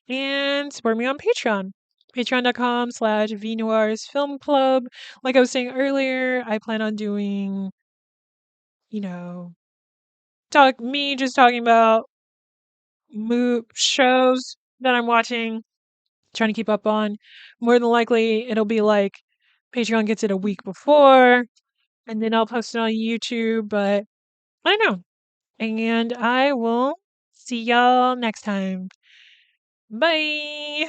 and support me on Patreon. Patreon.com/VNoirs Film Club. Like I was saying earlier, I plan on doing, you know, just talking about shows that I'm watching, trying to keep up on. More than likely, it'll be like Patreon gets it a week before, and then I'll post it on YouTube, but I don't know. And I will see y'all next time. Bye.